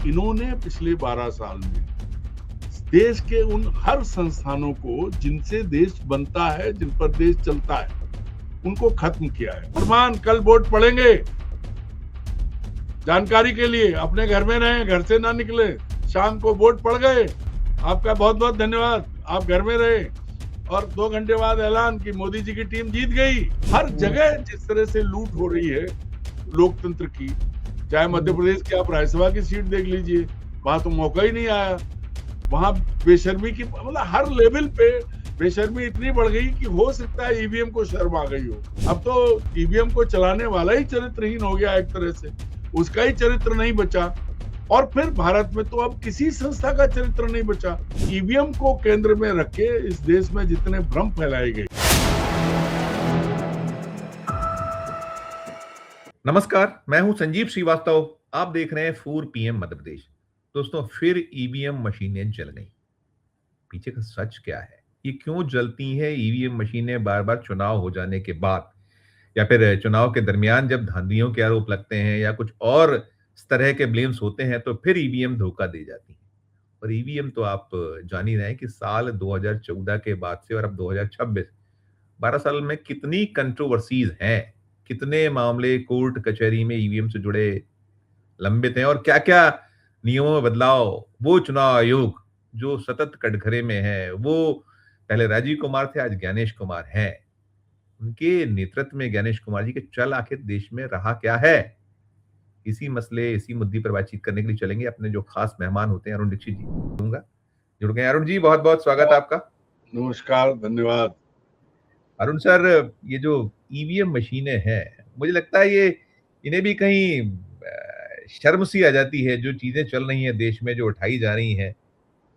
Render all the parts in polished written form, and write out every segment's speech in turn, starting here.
इन्होंने पिछले 12 साल में देश के उन हर संस्थानों को जिनसे देश बनता है, जिन पर देश चलता है, उनको खत्म किया है। फरमान, कल वोट पड़ेंगे, जानकारी के लिए अपने घर में रहें, घर से ना निकले। शाम को वोट पड़ गए, आपका बहुत बहुत धन्यवाद, आप घर में रहे। और 2 घंटे बाद ऐलान कि मोदी जी की टीम जीत गई। हर जगह जिस तरह से लूट हो रही है लोकतंत्र की, चाहे मध्य प्रदेश की आप राज्यसभा की सीट देख लीजिए, वहां तो मौका ही नहीं आया। वहां बेशर्मी की, मतलब हर लेवल पे बेशर्मी इतनी बढ़ गई कि हो सकता है ईवीएम को शर्म आ गई हो। अब तो ईवीएम को चलाने वाला ही चरित्रहीन हो गया एक तरह से, उसका ही चरित्र नहीं बचा। और फिर भारत में तो अब किसी संस्था का चरित्र नहीं बचा। ईवीएम को केंद्र में रख के इस देश में जितने भ्रम फैलाए गए। नमस्कार, मैं हूं संजीव श्रीवास्तव। आप देख रहे हैं 4 PM मध्य प्रदेश। दोस्तों, फिर ईवीएम मशीनें जल गई। पीछे का सच क्या है? ये क्यों जलती हैं ईवीएम मशीनें बार बार चुनाव हो जाने के बाद, या फिर चुनाव के दरमियान जब धांधलियों के आरोप लगते हैं या कुछ और इस तरह के ब्लेम्स होते हैं, तो फिर ईवीएम धोखा दे जाती है। और ईवीएम तो आप जान ही रहे हैं कि साल 2014 के बाद से और अब 2026, 12 साल में कितनी कंट्रोवर्सीज हैं, कितने मामले कोर्ट कचहरी में ईवीएम से जुड़े लंबित हैं, और क्या क्या नियमों में बदलाव। वो चुनाव आयोग जो सतत कटघरे में है, वो पहले राजीव कुमार थे, आज ज्ञानेश कुमार हैं। उनके नेतृत्व में ज्ञानेश कुमार जी के चल आखिर देश में रहा क्या है, इसी मसले, इसी मुद्दे पर बातचीत करने के लिए चलेंगे। अपने जो खास मेहमान होते हैं, अरुण दीक्षित जी दूंगा, जुड़ गए। अरुण जी, बहुत बहुत स्वागत है आपका। नमस्कार, धन्यवाद। अरुण सर, ये जो ईवीएम मशीनें हैं, मुझे लगता है ये इन्हें भी कहीं शर्म सी आ जाती है। जो चीजें चल रही हैं देश में, जो उठाई जा रही हैं,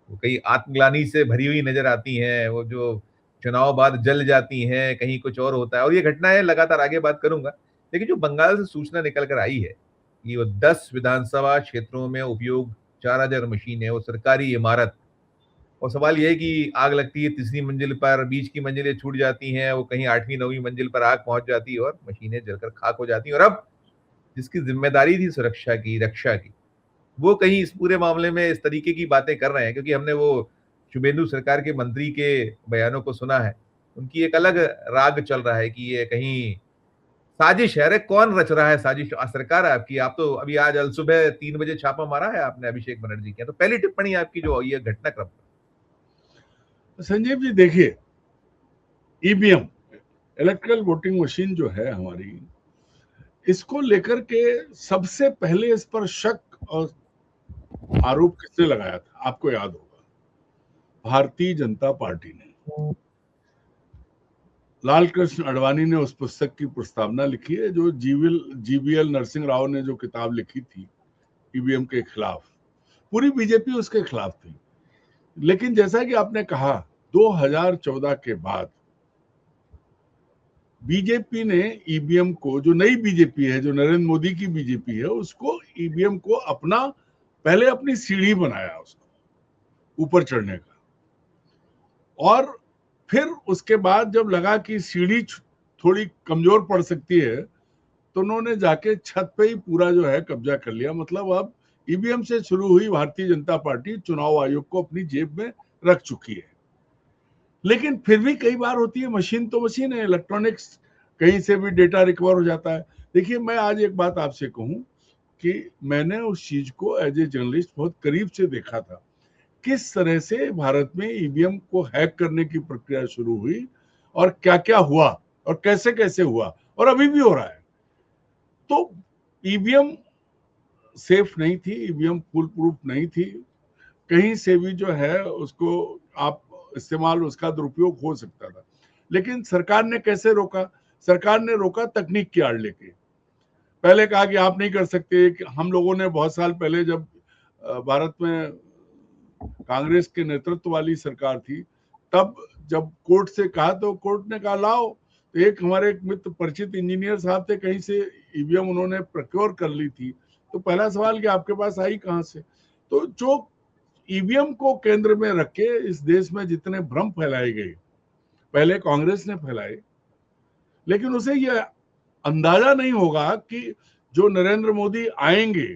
वो कहीं आत्मग्लानि से भरी हुई नजर आती हैं। वो जो चुनाव बाद जल जाती हैं, कहीं कुछ और होता है। और ये घटनाएं लगातार आगे बात करूंगा, लेकिन जो बंगाल से सूचना निकल कर आई है कि वो 10 विधानसभा क्षेत्रों में उपयोग 4000 मशीनें, वो सरकारी इमारत, और सवाल यह है कि आग लगती है तीसरी मंजिल पर, बीच की मंजिलें छूट जाती हैं, वो कहीं 8वीं 9वीं मंजिल पर आग पहुंच जाती है और मशीनें जलकर खाक हो जाती हैं। और अब जिसकी जिम्मेदारी थी सुरक्षा की, रक्षा की, वो कहीं इस पूरे मामले में इस तरीके की बातें कर रहे हैं। क्योंकि हमने वो शुभेंदु सरकार के मंत्री के बयानों को सुना है, उनकी एक अलग राग चल रहा है कि ये कहीं साजिश है। अरे कौन रच रहा है साजिश? सरकार है आपकी। आप तो अभी आज अल सुबह 3 बजे छापा मारा है आपने अभिषेक बनर्जी के। तो पहली टिप्पणी आपकी जो ये घटनाक्रम। संजीव जी, देखिए, ईवीएम, इलेक्ट्रिकल वोटिंग मशीन जो है हमारी, इसको लेकर के सबसे पहले इस पर शक और आरोप किसने लगाया था? आपको याद होगा, भारतीय जनता पार्टी ने। लाल कृष्ण आडवाणी ने उस पुस्तक की प्रस्तावना लिखी है, जो जीवीएल नरसिंह राव ने जो किताब लिखी थी ईवीएम के खिलाफ। पूरी बीजेपी उसके खिलाफ थी। लेकिन जैसा कि आपने कहा, 2014 के बाद बीजेपी ने ईवीएम को, जो नई बीजेपी है, जो नरेंद्र मोदी की बीजेपी है, उसको ईवीएम को अपना, पहले अपनी सीढ़ी बनाया उसको ऊपर चढ़ने का। और फिर उसके बाद जब लगा कि सीढ़ी थोड़ी कमजोर पड़ सकती है, तो उन्होंने जाके छत पे ही पूरा जो है कब्जा कर लिया। मतलब अब ईवीएम से शुरू हुई भारतीय जनता पार्टी चुनाव आयोग को अपनी जेब में रख चुकी है। लेकिन फिर भी कई बार होती है, मशीन तो मशीन है, इलेक्ट्रॉनिक्स, कहीं से भी डेटा रिकवर हो जाता है। देखिए, मैं आज एक बात आपसे कहूं कि मैंने उस चीज को एज ए जर्नलिस्ट बहुत करीब से देखा था, किस तरह से भारत में ईवीएम को हैक करने की प्रक्रिया शुरू हुई और क्या क्या हुआ और कैसे कैसे हुआ और अभी भी हो रहा है। तो ईवीएम सेफ नहीं थी, ईवीएम फुल प्रूफ नहीं थी। कहीं से भी जो है उसको आप इस्तेमाल, उसका दुरुपयोग हो सकता था। लेकिन सरकार ने कैसे रोका? सरकार ने रोका तकनीक की आड़ लेके। पहले कहा कि आप नहीं कर सकते। हम लोगों ने बहुत साल पहले, जब भारत में कांग्रेस के नेतृत्व वाली सरकार थी, तब जब कोर्ट से कहा, तो कोर्ट ने कहा लाओ। तो एक हमारे एक मित्र परिचित इंजीनियर साहब थे, कहीं से ईवीएम उन्होंने प्रोक्योर कर ली थी। तो पहला सवाल कि आपके पास आई कहां से? तो जो ईवीएम को केंद्र में रख के इस देश में जितने भ्रम फैलाए गए, पहले कांग्रेस ने फैलाए, लेकिन उसे यह अंदाजा नहीं होगा कि जो नरेंद्र मोदी आएंगे,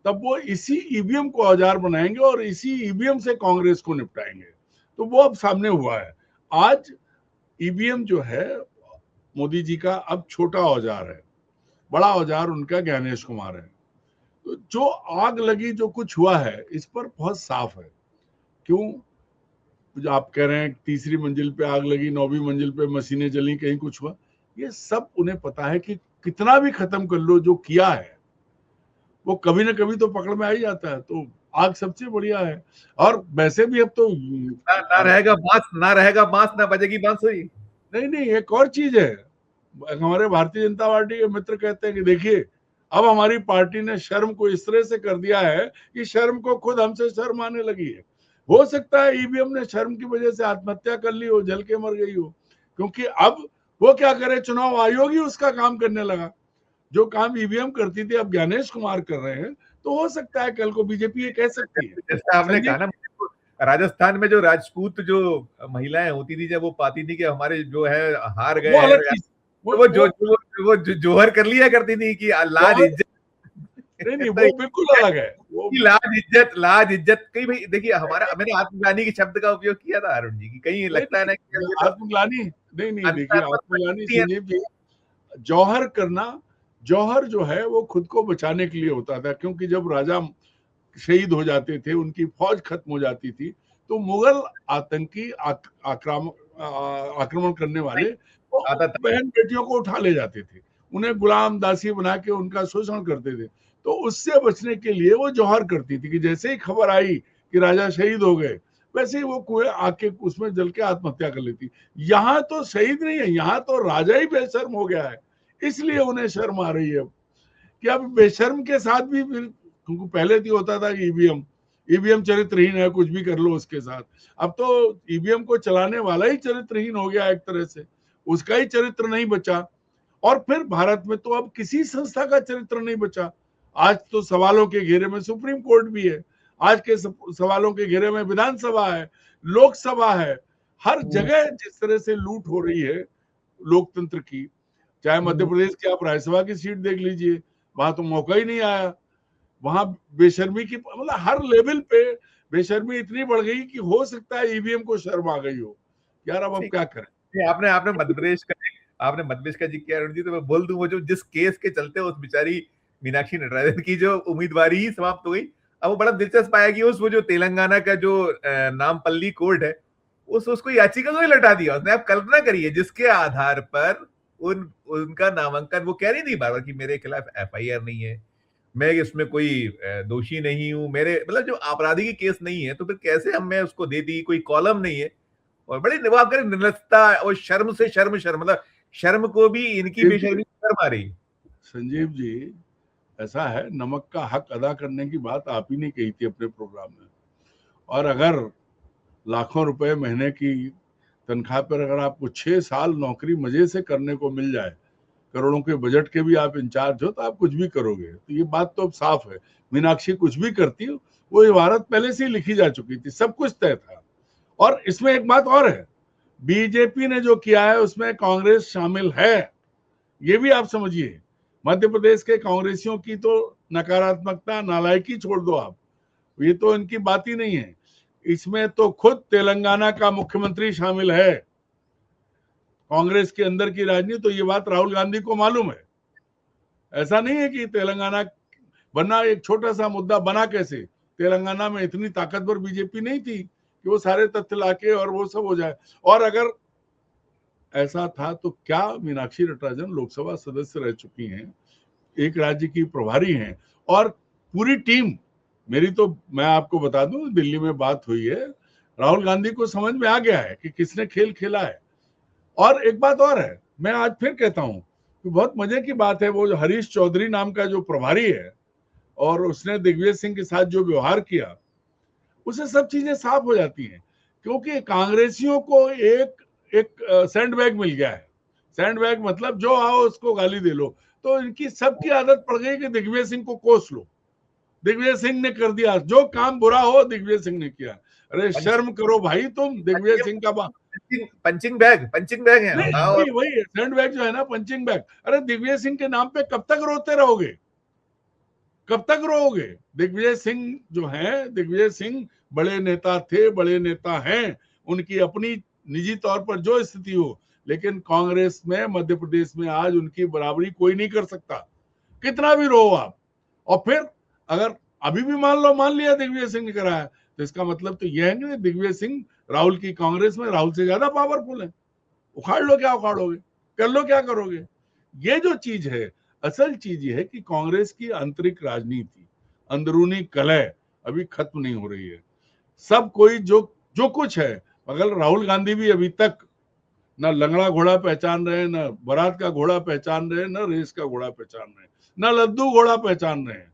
तब वो इसी ईवीएम को औजार बनाएंगे और इसी ईवीएम से कांग्रेस को निपटाएंगे। तो वो अब सामने हुआ है। आज ईवीएम जो है मोदी जी का अब छोटा औजार है, बड़ा औजार उनका ज्ञानेश कुमार है। तो जो आग लगी, जो कुछ हुआ है, इस पर बहुत साफ है। क्यों जो आप कह रहे हैं तीसरी मंजिल पे आग लगी, 9वीं मंजिल पे मशीनें जली, कहीं कुछ हुआ, ये सब उन्हें पता है कि कितना भी खत्म कर लो, जो किया है वो कभी ना कभी तो पकड़ में आ ही जाता है। तो आग सबसे बढ़िया है। और वैसे भी अब तो ना रहेगा बांस, ना रहेगा बांस, ना बजेगी बांसुरी। नहीं, एक और चीज है। हमारे भारतीय जनता पार्टी के मित्र कहते हैं कि देखिए, अब हमारी पार्टी ने शर्म को इस तरह से कर दिया है कि शर्म को खुद हमसे शर्म आने लगी है। हो सकता है ईवीएम ने शर्म की वजह से आत्महत्या कर ली हो, जल के मर गई हो, क्योंकि अब वो क्या करे, चुनाव आयोग ही उसका काम करने लगा। जो काम ईवीएम करती थी अब ज्ञानेश कुमार कर रहे हैं। तो हो सकता है कल को बीजेपी ये कह सकती है। जैसा आपने कहा ना, राजस्थान में जो राजपूत जो महिलाएं होती थी, जब वो पाती थी कि हमारे जो है हार गए वो अलग हैं, चीज, वो जोहर कर लिया करती थी कि लाज इज्जत। नहीं, वो बिल्कुल अलग है। वो लाज इज्जत कहीं, भाई देखिए, हमारा मैंने आत्मग्लानि के शब्द का उपयोग किया था अरुण जी की, कहीं लगता है ना कि आत्मग्लानि नहीं, देखिए आत्मग्लानि संजीव जी, जौहर करना, जौहर जो है वो खुद को बचाने के लिए होता था। क्योंकि जब राजा शहीद हो जाते थे, उनकी फौज खत्म हो जाती थी, तो मुगल आतंकी आक्रमण करने वाले वो बहन बेटियों को उठा ले जाते थे, उन्हें गुलाम दासी बना के उनका शोषण करते थे। तो उससे बचने के लिए वो जौहर करती थी कि जैसे ही खबर आई कि राजा शहीद हो गए, वैसे ही वो कुएं आके उसमें जल के आत्महत्या कर लेती। यहाँ तो शहीद नहीं है, यहाँ तो राजा ही बेशर्म हो गया है, इसलिए उन्हें शर्म आ रही है कि अब बेशर्म के साथ भी, क्योंकि पहले तो होता था कि ईवीएम चरित्रहीन है, कुछ भी कर लो उसके साथ। अब तो ईवीएम को चलाने वाला ही चरित्रहीन हो गया एक तरह से, उसका ही चरित्र नहीं बचा। और फिर भारत में तो अब किसी संस्था का चरित्र नहीं बचा। आज तो सवालों के घेरे में सुप्रीम कोर्ट भी है, आज के सवालों के घेरे में विधानसभा है, लोकसभा है। हर जगह जिस तरह से लूट हो रही है लोकतंत्र की, चाहे मध्य प्रदेश की आप राज्यसभा की सीट देख लीजिए, वहां तो मौका ही नहीं आया। वहां बेशर्मी की, मतलब हर लेवल पे बेशर्मी इतनी बढ़ गई कि हो सकता है ईवीएम को शर्म आ गई हो। यार अब क्या करें। आपने मध्य प्रदेश का जिक्र किया अरुण जी, तो मैं बोल दूं, वो जो जिस केस के चलते उस बेचारी मीनाक्षी नटराजन की जो उम्मीदवारी ही समाप्त हो गई। अब वो बड़ा दिलचस्प आया कि वो जो तेलंगाना का जो नामपल्ली कोर्ट है, उसको याचिका को ही लौटा दिया उसने। आप कल्पना करिए, जिसके आधार पर उनका नामांकन, वो कह रही थी बार बार कि मेरे खिलाफ एफआईआर नहीं है, मैं इसमें कोई दोषी नहीं हूं, मेरे मतलब जो आपराधिक केस नहीं है, तो फिर कैसे मैं उसको दे दी, कोई कॉलम नहीं है। और बड़ी निवाब करें निर्लजता और शर्म से शर्म मतलब शर्म को भी इनकी बेशर्मी शर्म आ रही। संजीव जी, ऐसा है, नमक का हक अदा करने की बात आप ही ने कही थी अपने प्रोग्राम में। और अगर लाखों रुपए महीने की तनख्वाह पर अगर आपको 6 साल नौकरी मजे से करने को मिल जाए, करोड़ों के बजट के भी आप इंचार्ज हो, तो आप कुछ भी करोगे। तो ये बात तो अब साफ है, मीनाक्षी कुछ भी करती हो, वो इबारत पहले से ही लिखी जा चुकी थी, सब कुछ तय था। और इसमें एक बात और है, बीजेपी ने जो किया है उसमें कांग्रेस शामिल है, ये भी आप समझिए। मध्य प्रदेश के कांग्रेसियों की तो नकारात्मकता, नालायकी छोड़ दो आप, ये तो इनकी बात ही नहीं है। इसमें तो खुद तेलंगाना का मुख्यमंत्री शामिल है। कांग्रेस के अंदर की राजनीति, तो ये बात राहुल गांधी को मालूम है। ऐसा नहीं है कि तेलंगाना बनना एक छोटा सा मुद्दा बना कैसे, तेलंगाना में इतनी ताकतवर बीजेपी नहीं थी कि वो सारे तथ्य लाके और वो सब हो जाए। और अगर ऐसा था तो क्या मीनाक्षी नटराजन लोकसभा सदस्य रह चुकी हैं, एक राज्य की प्रभारी हैं, और पूरी टीम मेरी, तो मैं आपको बता दूं, दिल्ली में बात हुई है, राहुल गांधी को समझ में आ गया है कि किसने खेल खेला है। और एक बात और है, मैं आज फिर कहता हूं कि बहुत मजे की बात है, वो जो हरीश चौधरी नाम का जो प्रभारी है, और उसने दिग्विजय सिंह के साथ जो व्यवहार किया, उससे सब चीजें साफ हो जाती हैं। क्योंकि कांग्रेसियों को एक सैंडबैग मिल गया है। सैंडबैग मतलब जो आओ उसको गाली दे लो। तो इनकी सबकी आदत पड़ गई कि दिग्विजय सिंह को कोस लो, दिग्विजय सिंह ने कर दिया जो काम बुरा हो, दिग्विजय सिंह ने किया। अरे शर्म करो भाई तुम, दिग्विजय सिंह का पंचिंग बैग है। वही सैंडबैग जो है ना, पंचिंग बैग। अरे दिग्विजय सिंह के नाम पे कब तक रोते रहोगे? कब तक रोओगे? दिग्विजय सिंह जो है, दिग्विजय सिंह बड़े नेता थे, बड़े नेता हैं, उनकी अपनी निजी तौर पर जो स्थिति हो, लेकिन कांग्रेस में, मध्य प्रदेश में आज उनकी बराबरी कोई नहीं कर सकता, कितना भी रो आप। और फिर अगर अभी भी मान लिया दिग्विजय सिंह ने कराया, तो इसका मतलब तो यह है कि दिग्विजय सिंह राहुल की कांग्रेस में राहुल से ज्यादा पावरफुल है। उखाड़ लो क्या उखाड़ोगे, कर लो क्या करोगे। ये जो चीज है, असल चीज ये है कि कांग्रेस की आंतरिक राजनीति, अंदरूनी कलह अभी खत्म नहीं हो रही है। सब कोई जो कुछ है, मगर राहुल गांधी भी अभी तक ना लंगड़ा घोड़ा पहचान रहे हैं, ना बारात का घोड़ा पहचान रहे हैं, ना रेस का घोड़ा पहचान रहे हैं, ना लद्दू घोड़ा पहचान रहे हैं।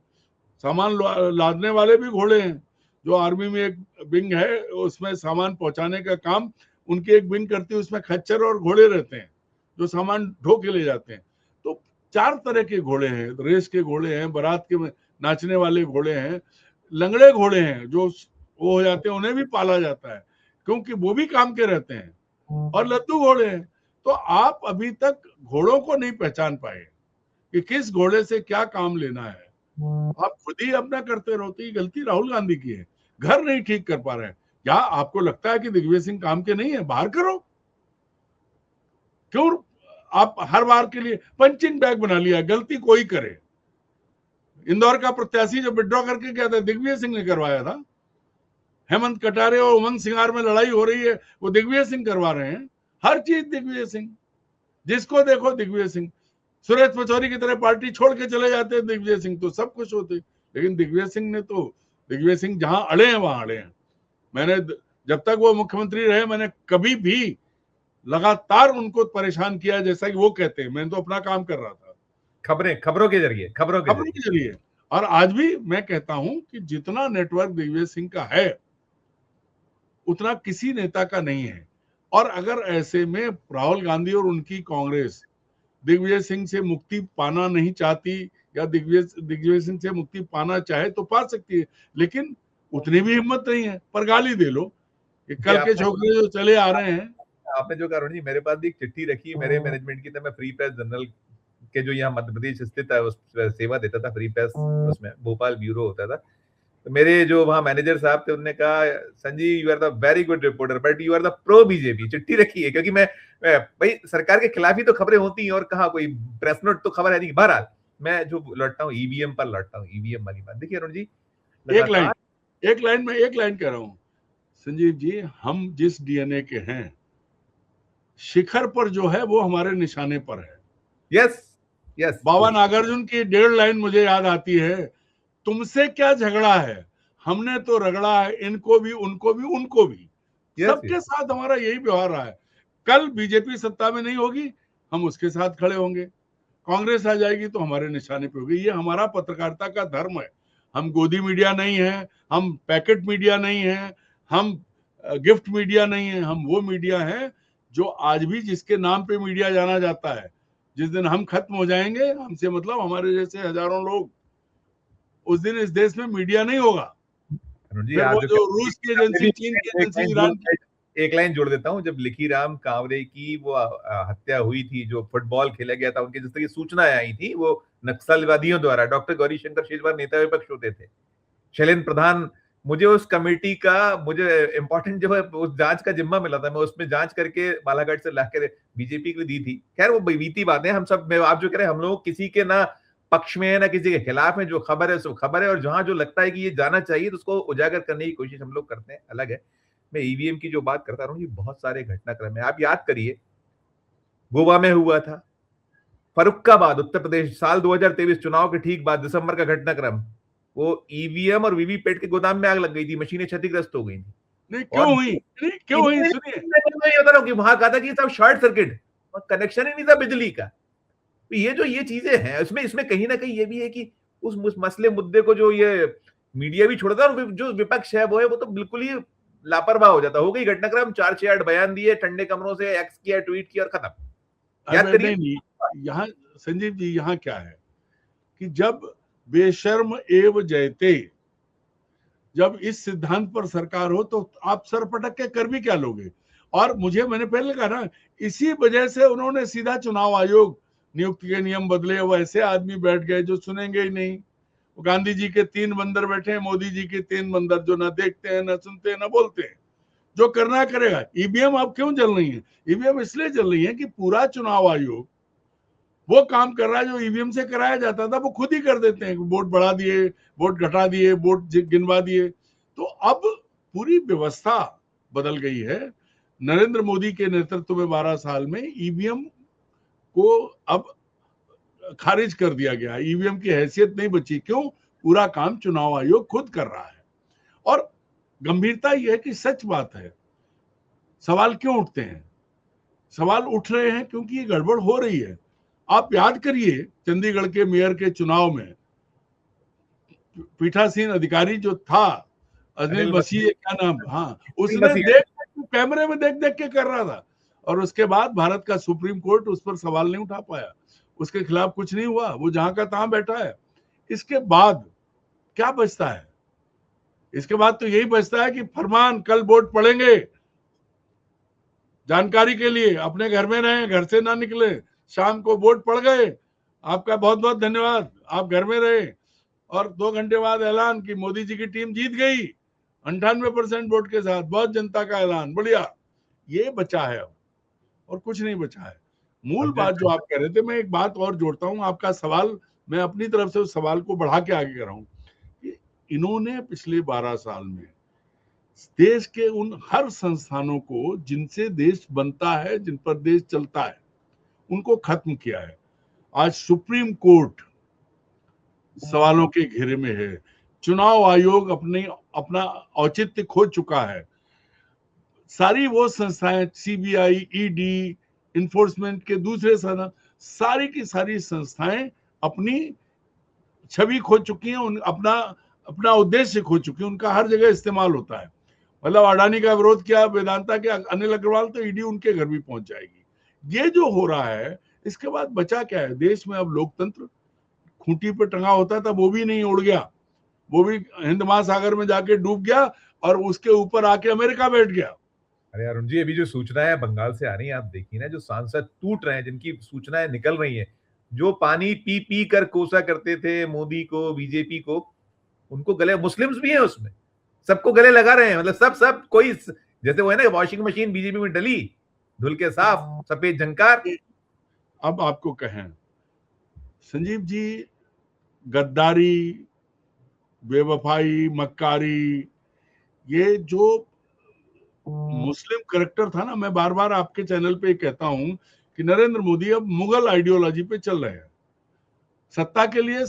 सामान लादने वाले भी घोड़े हैं। जो आर्मी में एक विंग है, उसमें सामान पहुंचाने का काम उनकी एक विंग करती है, उसमें खच्चर और घोड़े रहते हैं जो सामान ढो के ले जाते हैं। तो 4 तरह के घोड़े हैं, रेस के घोड़े हैं, बारात के नाचने वाले घोड़े हैं, लंगड़े घोड़े हैं जो वो हो जाते हैं, उन्हें भी पाला जाता है क्योंकि वो भी काम के रहते हैं, और लद्दू घोड़े हैं। तो आप अभी तक घोड़ों को नहीं पहचान पाए कि किस घोड़े से क्या काम लेना है। आप खुद ही अपना करते रहो। तो ये गलती राहुल गांधी की है, घर नहीं ठीक कर पा रहे हैं। क्या आपको लगता है कि दिग्विजय सिंह काम के नहीं है? बाहर करो। क्यों आप हर बार के लिए पंचिंग बैग बना लिया? गलती कोई करे। इंदौर का प्रत्याशी जो विड्रॉ करके गया था, दिग्विजय सिंह ने करवाया था। हेमंत कटारे और उमंग सिंगार में लड़ाई हो रही है, वो दिग्विजय सिंह करवा रहे हैं। हर चीज दिग्विजय सिंह, जिसको देखो दिग्विजय सिंह। सुरेश पचौरी की तरह पार्टी छोड़ के चले जाते हैं दिग्विजय सिंह, तो सब कुछ होते। लेकिन दिग्विजय सिंह ने तो, दिग्विजय सिंह जहां अड़े हैं वहां अड़े हैं। मैंने जब तक वो मुख्यमंत्री रहे, मैंने कभी भी लगातार उनको परेशान किया, जैसा कि वो कहते हैं। मैं तो अपना काम कर रहा था, खबरों के जरिए, खबरों के जरिए। और आज भी मैं कहता हूं कि जितना नेटवर्क दिग्विजय सिंह का है, उतना किसी नेता का नहीं है। और अगर ऐसे में राहुल गांधी और उनकी कांग्रेस दिग्विजय सिंह से मुक्ति पाना नहीं चाहती, या दिग्विजय सिंह से मुक्ति पाना चाहे तो पा सकती है, लेकिन उतनी भी हिम्मत नहीं है। पर गाली दे लो कि कल के छोकरे जो चले आ रहे हैं। आपने जो कहा जी, मेरे पास भी एक चिट्ठी रखी मेरे मैनेजमेंट की, मैं फ्री प्रेस जनरल के जो यहाँ मध्य प्रदेश स्थित है उस सेवा देता था, फ्री प्रेस उसमें भोपाल ब्यूरो होता था। तो मेरे जो वहाँ मैनेजर साहब थे, उन्होंने कहा Sanjeev you are the very good reporter but you are the pro BJP. चिट्ठी रखी है, क्योंकि मैं भाई सरकार के खिलाफ ही तो खबरें होती हैं, और कहा कोई प्रेस नोट तो खबर है नहीं। बहरहाल मैं जो लौटता हूँ ईवीएम पर, लौटता हूँ ईवीएम वाली बात। देखिए अरुण जी, एक लाइन कह रहा हूं संजीव जी, हम जिस डीएनए के हैं, शिखर पर जो है वो हमारे निशाने पर है। Yes yes. बाबा नागार्जुन की 1.5 लाइन मुझे याद आती है, तुमसे क्या झगड़ा है, हमने तो रगड़ा है इनको भी, उनको भी, उनको भी। सबके साथ हमारा यही व्यवहार रहा है। कल बीजेपी सत्ता में नहीं होगी, हम उसके साथ खड़े होंगे। कांग्रेस आ जाएगी तो हमारे निशाने पे होगी। ये हमारा पत्रकारिता का धर्म है। हम गोदी मीडिया नहीं है, हम पैकेट मीडिया नहीं है, हम गिफ्ट मीडिया नहीं है। हम वो मीडिया है जो आज भी, जिसके नाम पे मीडिया जाना जाता है। जिस दिन हम खत्म हो जाएंगे, हमसे मतलब हमारे जैसे हजारों लोग, उस दिन इस देश में मीडिया नहीं होगा। फिर वो जो रूस की एजेंसी, चीन की एजेंसी, ईरान की। एक लाइन जोड़ देता हूं, जब लिखीराम कांवरे की वो हत्या हुई थी, जो फुटबॉल खेला गया था, उनकी जिस तरह की सूचनाएं आई थी वो नक्सलवादियों द्वारा, डॉक्टर गौरी शंकर शेजवार नेता विपक्ष होते थे, शैलेंद्र प्रधान, मुझे उस कमेटी का, मुझे इंपॉर्टेंट जो है उस जांच का जिम्मा मिला था, मैं उसमें जांच करके बालाघाट से लाकर बीजेपी को दी थी। खैर वो बीती बातें, हम सब, आप जो कह रहे हैं, हम लोग किसी के ना पक्ष में है ना किसी के खिलाफ है। जो खबर है सो खबर है, और जहां जो लगता है कि ये जाना चाहिए तो उसको उजागर करने की कोशिश हम लोग करते हैं, अलग है। मैं ईवीएम की जो बात करता हूँ, ये बहुत सारे घटनाक्रम है। आप याद करिए, गोवा में हुआ था, फरुखाबाद उत्तर प्रदेश, साल 2023 चुनाव के ठीक बाद दिसंबर का घटनाक्रम, वो ईवीएम और वीवीपैट के गोदाम में आग लग गई थी, मशीनें क्षतिग्रस्त हो गई थी। नहीं क्यों हुई? क्यों हुई? सुनिए, मैं बता रहा हूँ कि वहां कहा था कि सब शॉर्ट सर्किट, कनेक्शन ही नहीं था बिजली का। तो ये चीजें हैं, इसमें कहीं ना कहीं ये भी है कि उस मसले मुद्दे को जो ये मीडिया भी छोड़ता है, और जो विपक्ष है वो तो बिल्कुल ही लापरवाह हो जाता। हो गई घटनाक्रम, 4-6-8 बयान दिए, ठंडे कमरों से एक्स किया, ट्वीट किया और खत्म। याद करिए यहाँ संजीव जी, यहाँ क्या है कि जब बेशर्म एव जयते, जब इस सिद्धांत पर सरकार हो तो आप सर पटक के कर भी क्या लोगे? और मैंने पहले कहा ना, इसी वजह से उन्होंने सीधा चुनाव आयोग नियुक्ति के नियम बदले। वैसे आदमी बैठ गए जो सुनेंगे ही नहीं। गांधी जी के 3 बंदर बैठे हैं, मोदी जी के 3 बंदर जो ना देखते हैं, ना सुनते हैं, ना बोलते हैं। जो करना करेगा। ईवीएम अब क्यों चल रही है? ईवीएम इसलिए चल रही है कि पूरा चुनाव आयोग वो काम कर रहा है जो ईवीएम से कराया जाता था, वो खुद ही कर देते हैं। वोट बढ़ा दिए, वोट घटा दिए, वोट गिनवा दिए। तो अब पूरी व्यवस्था बदल गई है। नरेंद्र मोदी के नेतृत्व में 12 साल में ईवीएम को अब खारिज कर दिया गया। ईवीएम की हैसियत नहीं बची। क्यों? पूरा काम चुनाव आयोग खुद कर रहा है। और गंभीरता यह है कि सच बात है। सवाल क्यों उठते हैं? सवाल उठ रहे हैं क्योंकि ये गड़बड़ हो रही है। आप याद करिए, चंडीगढ़ के मेयर के चुनाव में पीठासीन अधिकारी जो था, अनिल मसीह, क्या नाम, हाँ, उसने कैमरे में देख देख के कर रहा था। और उसके बाद भारत का सुप्रीम कोर्ट उस पर सवाल नहीं उठा पाया, उसके खिलाफ कुछ नहीं हुआ, वो जहां का तहां बैठा है। इसके बाद क्या बचता है? इसके बाद तो यही बचता है कि फरमान, कल वोट पड़ेंगे, जानकारी के लिए अपने घर में रहें, घर से ना निकले। शाम को वोट पड़ गए, आपका बहुत बहुत धन्यवाद, आप घर में रहे। और 2 घंटे बाद ऐलान कि मोदी जी की टीम जीत गई 98% वोट के साथ, बहुत जनता का ऐलान, बढ़िया। ये बचा है अब, और कुछ नहीं बचा है। मूल बात जो आप कह रहे थे, मैं एक बात और जोड़ता हूं आपका सवाल, मैं अपनी तरफ से उस सवाल को बढ़ा के आगे कर रहा हूं कि इन्होंने पिछले 12 साल में देश के उन हर संस्थानों को जिनसे देश बनता है, जिन पर देश चलता है, उनको खत्म किया है। आज सुप्रीम कोर्ट सवालों के घेरे में है। चुनाव आयोग अपना औचित्य खो चुका है। सारी वो संस्थाएं, सीबीआई, ईडी, इन्फोर्समेंट के दूसरे सारी की सारी संस्थाएं अपनी छवि खो चुकी हैं, अपना अपना उद्देश्य खो चुकी हैं। उनका हर जगह इस्तेमाल होता है। मतलब अडानी का विरोध किया वेदांता के अनिल अग्रवाल, तो ईडी उनके घर भी पहुंच जाएगी। ये जो हो रहा है, इसके बाद बचा क्या है देश में? अब लोकतंत्र खूंटी पे टंगा होता था, वो भी नहीं, उड़ गया, वो भी हिंद महासागर में जाके डूब गया, और उसके ऊपर आके अमेरिका बैठ गया। अरे अरुण जी, अभी जो सूचनाएं बंगाल से आ रही हैं, आप देखिए ना, जो सांसद टूट रहे हैं, जिनकी सूचनाएं निकल रही हैं, जो पानी पी पी कर कोसा करते थे मोदी को, बीजेपी को, उनको गले, मुस्लिम्स भी हैं उसमें, सबको गले लगा रहे हैं। मतलब सब सब कोई, जैसे वो है ना, वॉशिंग मशीन बीजेपी में डली, धुल के साफ, सफेद झंकार। अब आपको कहें संजीव जी, गद्दारी, बेवफाई, मक्कारी, ये जो मुस्लिम करेक्टर था ना, मैं बार बार आपके चैनल पे कहता हूं कि नरेंद्र मोदी अब मुगल आइडियोलॉजी पे चल रहे हैं। सत्ता के लिए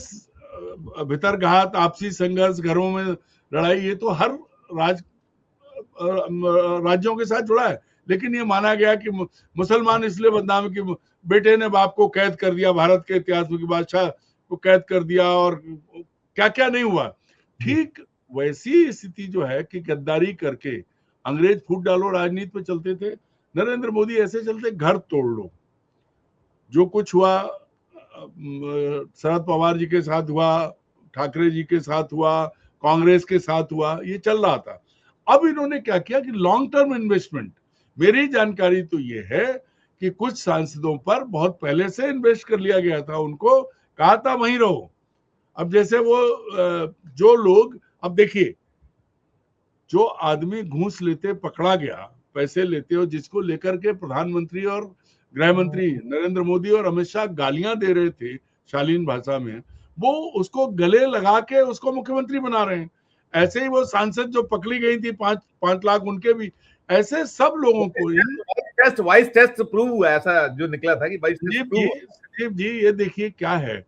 भितरघात, आपसी संघर्ष, घरों में लड़ाई, ये तो हर राज्यों के साथ जुड़ा है। लेकिन ये माना गया कि मुसलमान इसलिए बदनाम कि बेटे ने बाप को कैद कर दिया, भारत के इतिहास में, कि बादशाह को कैद कर दिया, और क्या क्या नहीं हुआ। ठीक वैसी स्थिति जो है कि गद्दारी करके अंग्रेज फूट डालो राजनीति पे चलते थे, नरेंद्र मोदी ऐसे चलते घर तोड़ लो। जो कुछ हुआ शरद पवार जी के साथ हुआ, ठाकरे जी के साथ हुआ, कांग्रेस के साथ हुआ, ये चल रहा था। अब इन्होंने क्या किया कि लॉन्ग टर्म इन्वेस्टमेंट, मेरी जानकारी तो ये है कि कुछ सांसदों पर बहुत पहले से इन्वेस्ट कर लिया गया था, उनको कहा था वहीं रहो। अब जैसे वो जो लोग, अब देखिए, जो आदमी घूस लेते पकड़ा गया, पैसे लेते, और जिसको लेकर के प्रधानमंत्री और गृह मंत्री नरेंद्र मोदी और अमित शाह गालियां दे रहे थे शालीन भाषा में, वो उसको गले लगा के उसको मुख्यमंत्री बना रहे हैं। ऐसे ही वो सांसद जो पकड़ी गई थी 5 लाख, उनके भी ऐसे सब लोगों को वॉइस टेस्ट प्रूव हुआ, ऐसा जो निकला था कि संजीव जी, ये देखिए क्या है,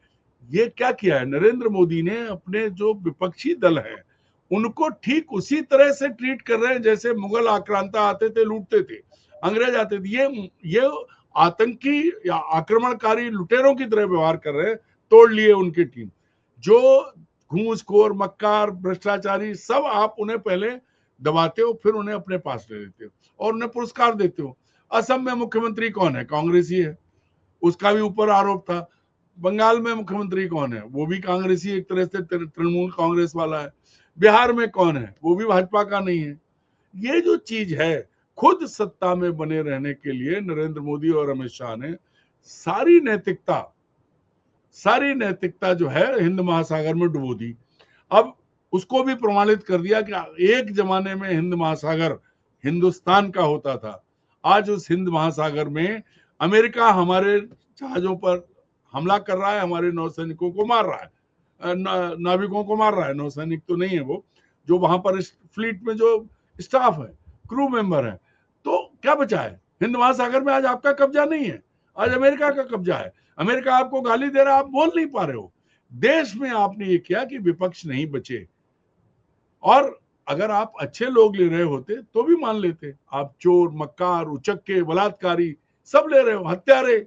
ये क्या किया है नरेंद्र मोदी ने, अपने जो विपक्षी दल है उनको ठीक उसी तरह से ट्रीट कर रहे हैं जैसे मुगल आक्रांता आते थे, लूटते थे, अंग्रेज आते थे। ये आतंकी या आक्रमणकारी लुटेरों की तरह व्यवहार कर रहे हैं। तोड़ लिए उनकी टीम। जो घूसखोर, मक्कार, भ्रष्टाचारी, सब आप उन्हें पहले दबाते हो, फिर उन्हें अपने पास ले लेते हो और उन्हें पुरस्कार देते हो। असम में मुख्यमंत्री कौन है? कांग्रेसी है, उसका भी ऊपर आरोप था। बंगाल में मुख्यमंत्री कौन है? वो भी कांग्रेसी, एक तरह से तृणमूल कांग्रेस वाला है। बिहार में कौन है? वो भी भाजपा का नहीं है। ये जो चीज है, खुद सत्ता में बने रहने के लिए नरेंद्र मोदी और अमित शाह ने सारी नैतिकता सारी नैतिकता जो है हिंद महासागर में डुबो दी। अब उसको भी प्रमाणित कर दिया कि एक जमाने में हिंद महासागर हिंदुस्तान का होता था। आज उस हिंद महासागर में अमेरिका हमारे जहाजों पर हमला कर रहा है, हमारे नौसैनिकों को मार रहा है, नाविकों को मार रहा है। नौसैनिक तो नहीं है वो, जो वहां पर फ्लीट में जो स्टाफ है, क्रू मेंबर है। तो क्या बचा है? हिंद महासागर में आज आपका कब्जा नहीं है, आज अमेरिका का कब्जा है। अमेरिका आपको गाली दे रहा है, आप बोल नहीं पा रहे हो। देश में आपने ये किया कि विपक्ष नहीं बचे, और अगर आप अच्छे लोग ले रहे होते तो भी मान लेते। आप चोर, मक्कार, उचक्के, बलात्कारी सब ले रहे हो, हत्यारे,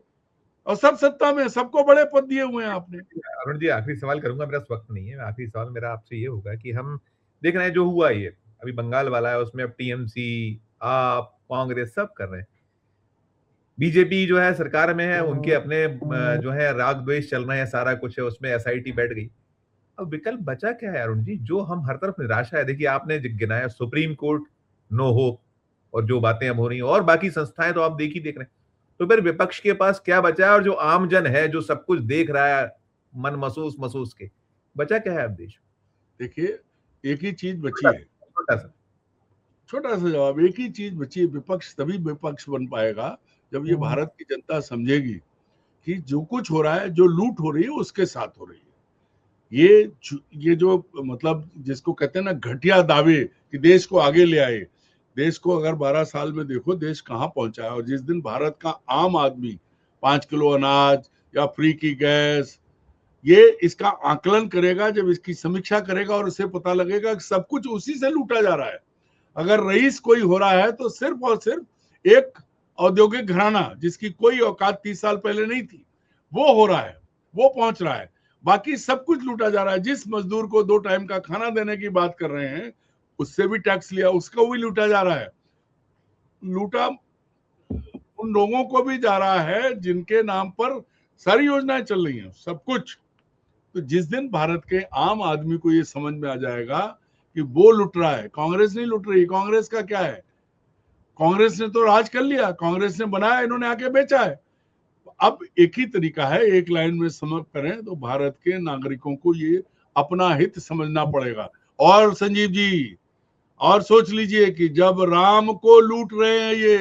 और सब सत्ता में, सबको बड़े पद दिए हुए हैं आपने। अरुण जी, आखिरी सवाल करूंगा, मेरा वक्त नहीं है। आखिरी सवाल मेरा आपसे ये होगा कि हम देख रहे हैं जो हुआ ये अभी बंगाल वाला है, उसमें अब टीएमसी, आप, कांग्रेस सब कर रहे हैं। बीजेपी जो है सरकार में है, उनके अपने जो है राग द्वेष चल रहे हैं, सारा कुछ है, उसमें एसआईटी बैठ गई। अब विकल्प बचा क्या है अरुण जी? जो हम हर तरफ निराशा है, देखिए आपने गिनाया सुप्रीम कोर्ट, नो होप, और जो बातें अब हो रही हैं, और बाकी संस्थाएं तो आप देख रहे हैं। तो फिर विपक्ष के पास क्या बचा है? और जो आम जन है, जो सब कुछ देख रहा है मन महसूस महसूस के, बचा क्या है अब देश में? देखिए, एक ही चीज बची है, छोटा सा जवाब, एक ही चीज बची है। विपक्ष तभी विपक्ष बन पाएगा जब ये भारत की जनता समझेगी कि जो कुछ हो रहा है, जो लूट हो रही है, उसके साथ हो रही है। ये जो मतलब जिसको कहते हैं ना घटिया दावे कि देश को आगे ले आए, देश को अगर 12 साल में देखो देश कहाँ पहुंचा है। और जिस दिन भारत का आम आदमी 5 किलो अनाज या फ्री की गैस, ये इसका आकलन करेगा, जब इसकी समीक्षा करेगा और उसे पता लगेगा कि सब कुछ उसी से लूटा जा रहा है। अगर रईस कोई हो रहा है तो सिर्फ और सिर्फ एक औद्योगिक घराना जिसकी कोई औकात 30 साल पहले नहीं थी, वो हो रहा है, वो पहुंच रहा है। बाकी सब कुछ लूटा जा रहा है। जिस मजदूर को 2 टाइम का खाना देने की बात कर रहे हैं, उससे भी टैक्स लिया, उसको भी लूटा जा रहा है। लूटा उन लोगों को भी जा रहा है जिनके नाम पर सारी योजनाएं चल रही हैं, सब कुछ। तो जिस दिन भारत के आम आदमी को ये समझ में आ जाएगा कि वो लुट रहा है, कांग्रेस नहीं लुट रही। कांग्रेस का क्या है? कांग्रेस ने तो राज कर लिया, कांग्रेस ने बनाया, इन्होंने आके बेचा है। अब एक ही तरीका है, एक लाइन में समझ करें तो भारत के नागरिकों को ये अपना हित समझना पड़ेगा। और संजीव जी, और सोच लीजिए कि जब राम को लूट रहे हैं, ये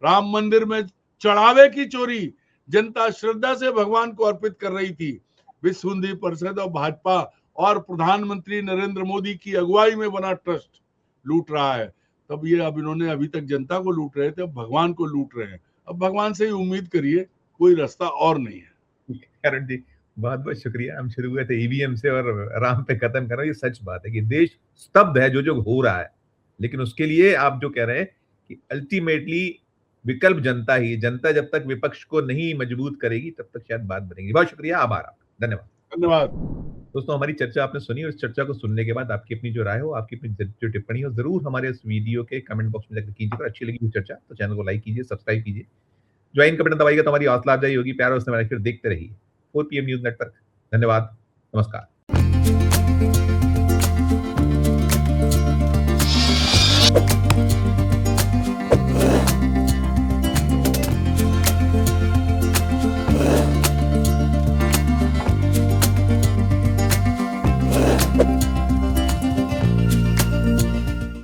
राम मंदिर में चढ़ावे की चोरी जनता श्रद्धा से भगवान को अर्पित कर रही थी, विश्व हिंदू परिषद और भाजपा और प्रधानमंत्री नरेंद्र मोदी की अगुवाई में बना ट्रस्ट लूट रहा है, तब ये अब इन्होंने अभी तक जनता को लूट रहे थे, अब भगवान को लूट रहे हैं। अब भगवान से ही उम्मीद करिए, कोई रास्ता और नहीं है। करण जी, बहुत बहुत शुक्रिया। हम शुरू हुए थे ईवीएम से और राम पे खत्म कर रहे हैं। ये सच बात है कि देश स्तब्ध है, जो जो हो रहा है, लेकिन उसके लिए आप जो कह रहे हैं कि अल्टीमेटली विकल्प जनता ही, जनता जब तक विपक्ष को नहीं मजबूत करेगी तब तक शायद बात बनेगी। बहुत शुक्रिया, आभार आपका, धन्यवाद। धन्यवाद दोस्तों, हमारी चर्चा आपने सुनी, और इस चर्चा को सुनने के बाद आपकी अपनी जो राय हो, आपकी अपनी जो टिप्पणी हो, जरूर हमारे इस वीडियो के कमेंट बॉक्स में जाकर कीजिए। अगर अच्छी लगी चर्चा तो चैनल को लाइक कीजिए, सब्सक्राइब कीजिए, ज्वाइन का बटन दबाइएगा तो हमारी हौसला अफजाई होगी। प्यार और स्नेह देखते रहिए 4 PM न्यूज नेटवर्क। धन्यवाद, नमस्कार।